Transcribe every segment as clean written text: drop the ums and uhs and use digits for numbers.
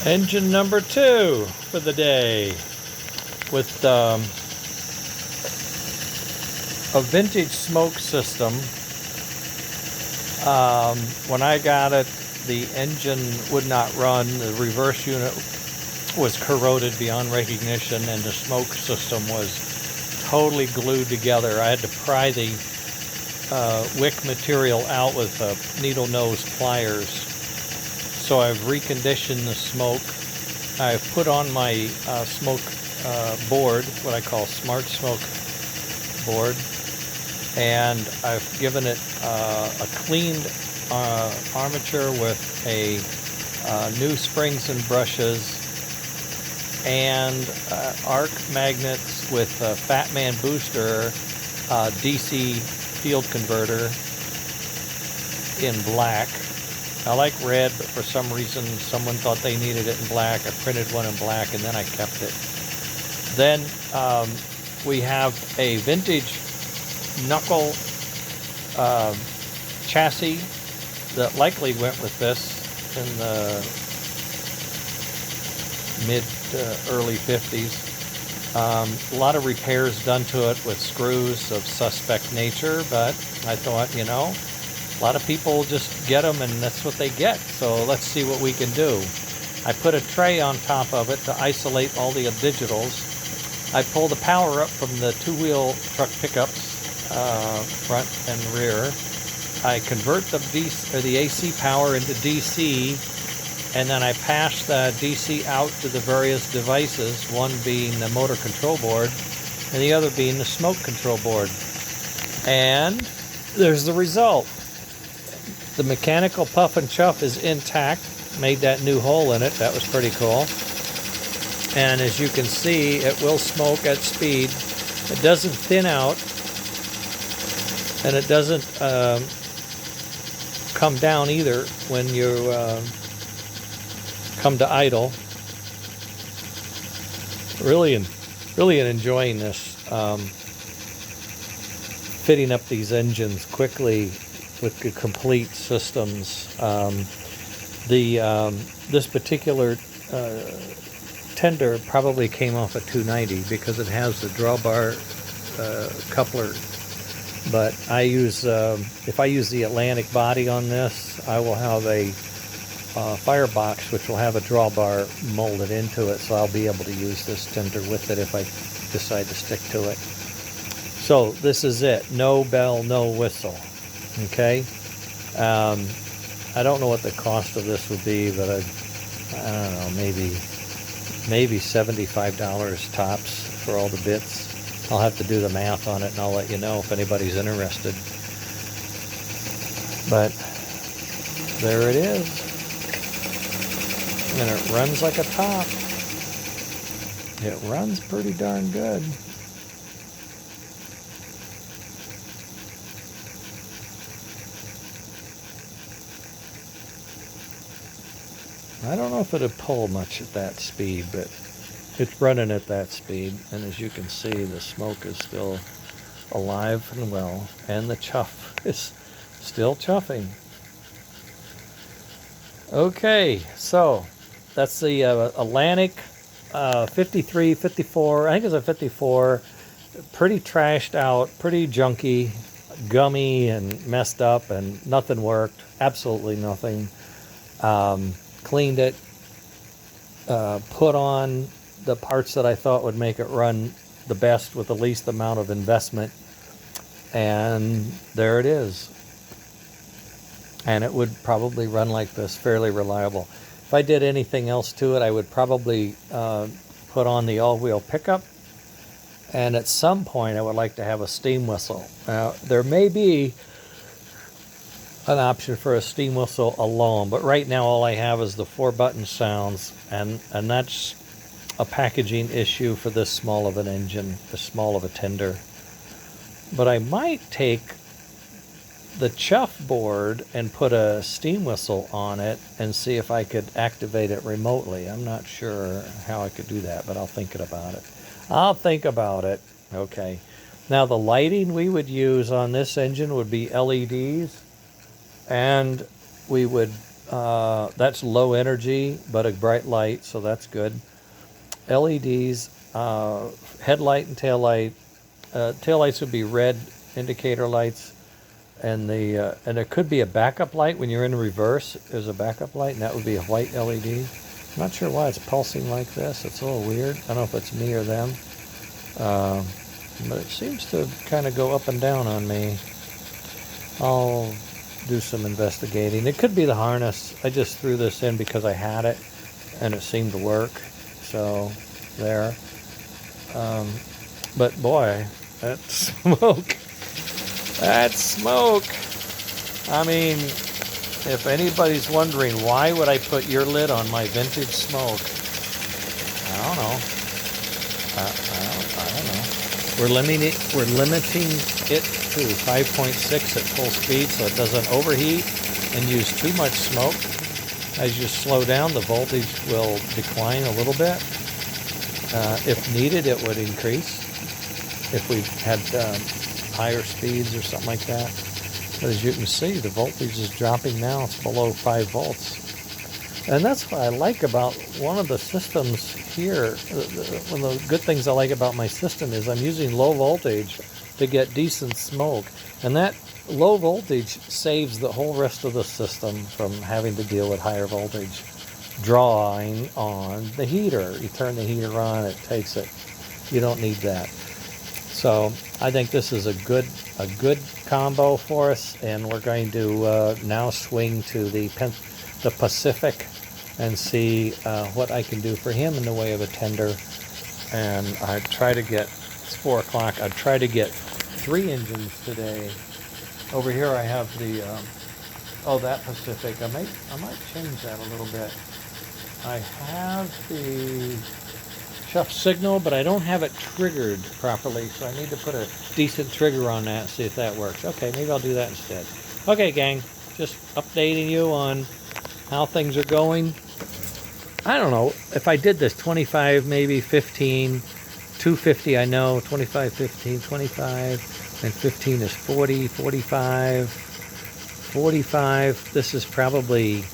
Engine number 2 for the day with a vintage smoke system. When I got it, the engine would not run. The reverse unit was corroded beyond recognition, and the smoke system was totally glued together. I had to pry the wick material out with needle nose pliers. So I've reconditioned the smoke. I've put on my smoke board, what I call Smart Smoke board, and I've given it a cleaned armature with a new springs and brushes, and arc magnets with a Fat Man booster DC field converter in black. I like red, but for some reason someone thought they needed it in black. I printed one in black and then I kept it. Then we have a vintage knuckle chassis that likely went with this in the mid early 50s. A lot of repairs done to it with screws of suspect nature, but I thought, you know, a lot of people just get them and that's what they get, so let's see what we can do. I put a tray on top of it to isolate all the digitals. I pull the power up from the two-wheel truck pickups, front and rear. I convert the AC power into DC, and then I pass the DC out to the various devices, one being the motor control board and the other being the smoke control board. And there's the result. The mechanical puff and chuff is intact. Made that new hole in it. That was pretty cool. And as you can see, it will smoke at speed. It doesn't thin out, and it doesn't come down either when you come to idle. Really enjoying this. Fitting up these engines quickly with the complete systems. This particular tender probably came off a 290 because it has the drawbar coupler. But I use, if I use the Atlantic body on this, I will have a firebox which will have a drawbar molded into it, so I'll be able to use this tender with it if I decide to stick to it. So this is it. No bell, no whistle. Okay. I don't know what the cost of this would be, but I don't know, maybe $75 tops for all the bits. I'll have to do the math on it and I'll let you know if anybody's interested. But there it is. And it runs like a top. It runs pretty darn good. I don't know if it'll pull much at that speed, but it's running at that speed. And as you can see, the smoke is still alive and well, and the chuff is still chuffing. Okay, so that's the Atlantic 53, 54, I think it's a 54, pretty trashed out, pretty junky, gummy and messed up, and nothing worked, absolutely nothing. Cleaned it, put on the parts that I thought would make it run the best with the least amount of investment, and there it is. And it would probably run like this, fairly reliable. If I did anything else to it, I would probably put on the all-wheel pickup, and at some point I would like to have a steam whistle. Now, there may be an option for a steam whistle alone, but right now all I have is the 4-button sounds, and that's a packaging issue for this small of an engine, this small of a tender. But I might take the chuff board and put a steam whistle on it and see if I could activate it remotely. I'm not sure how I could do that, but I'll think about it. I'll think about it. Okay. Now the lighting we would use on this engine would be LEDs, and we would That's low energy, but a bright light, so that's good. LEDs, headlight and tail light. Tail lights would be red indicator lights, and it could be a backup light when you're in reverse. There's a backup light, and that would be a white LED. I'm not sure why it's pulsing like this. It's a little weird. I don't know if it's me or them, but it seems to kind of go up and down on me. I'll do some investigating. It could be the harness. I just threw this in because I had it, and it seemed to work. So there. But boy, that smoke. That smoke. I mean, if anybody's wondering why would I put your lid on my vintage smoke, I don't know. I don't know. We're limiting it to 5.6 at full speed so it doesn't overheat and use too much smoke. As you slow down, the voltage will decline a little bit. If needed, it would increase if we had higher speeds or something like that. But as you can see, the voltage is dropping now. It's below 5 volts. And that's what I like about one of the systems here. One of the good things I like about my system is I'm using low voltage to get decent smoke. And that low voltage saves the whole rest of the system from having to deal with higher voltage drawing on the heater. You turn the heater on, it takes it. You don't need that. So I think this is a good combo for us, and we're going to now swing to the Pacific and see what I can do for him in the way of a tender. And I try to get, it's 4 o'clock, I'd try to get 3 engines today. Over here I have the, that Pacific. I might change that a little bit. I have the chuff signal, but I don't have it triggered properly, so I need to put a decent trigger on that and see if that works. Okay, maybe I'll do that instead. Okay, gang, just updating you on how things are going. I don't know, if I did this 25, maybe 15, 250 I know, 25, 15, 25, and 15 is 40, 45, 45. This is probably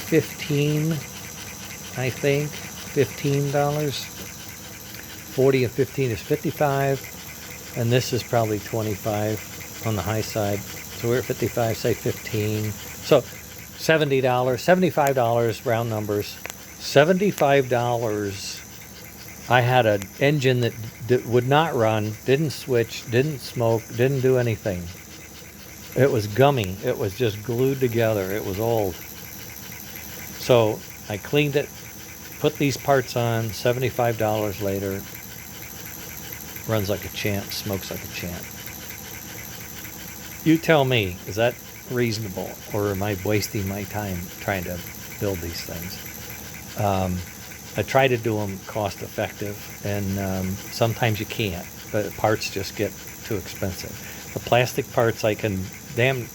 15, I think, $15. 40 and 15 is 55, and this is probably 25 on the high side. So we're at 55, say 15. So $70, $75, round numbers. $75. I had an engine that would not run, didn't switch, didn't smoke, didn't do anything. It was gummy. It was just glued together. It was old. So I cleaned it, put these parts on, $75 later. Runs like a champ, smokes like a champ. You tell me, is that reasonable, or am I wasting my time trying to build these things? I try to do them cost effective, and sometimes you can't, but parts just get too expensive. The plastic parts I can I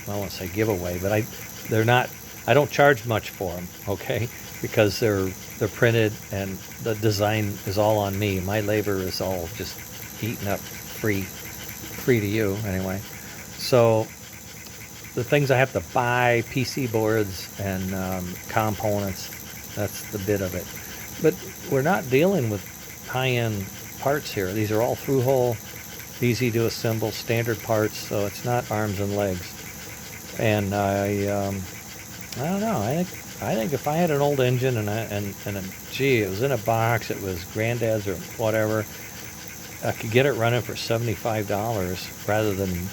won't say give away, but I don't charge much for them, okay? Because they're printed and the design is all on me. My labor is all just eaten up free to you anyway. So the things I have to buy, PC boards and components, that's the bit of it. But we're not dealing with high-end parts here. These are all through-hole, easy to assemble, standard parts, so it's not arms and legs. And I don't know. I think if I had an old engine and it was in a box, it was granddad's or whatever, I could get it running for $75 rather than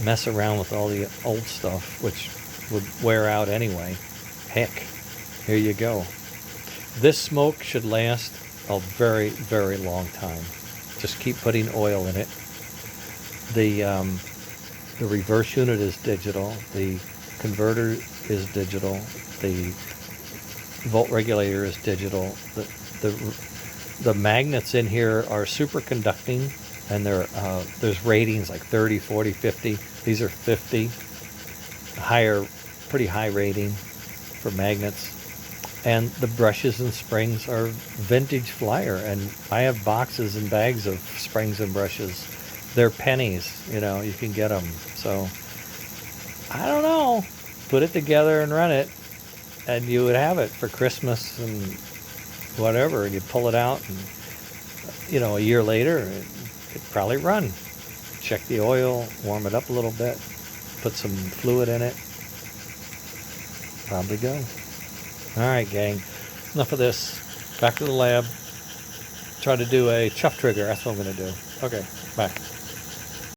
mess around with all the old stuff, which would wear out anyway. Heck, here you go. This smoke should last a very, very long time. Just keep putting oil in it. The reverse unit is digital. The converter is digital. The Volt Regulator is digital. The magnets in here are superconducting, and there's ratings like 30, 40, 50. These are 50. Pretty high rating for magnets. And the brushes and springs are vintage Flyer, and I have boxes and bags of springs and brushes. They're pennies, you can get them. So I don't know. put it together and run it, and you would have it for Christmas and whatever. And you pull it out, and a year later, it'd probably run. Check the oil, warm it up a little bit, put some fluid in it, probably go. All right, gang, enough of this. Back to the lab. Try to do a chuff trigger. That's what I'm going to do. Okay, bye.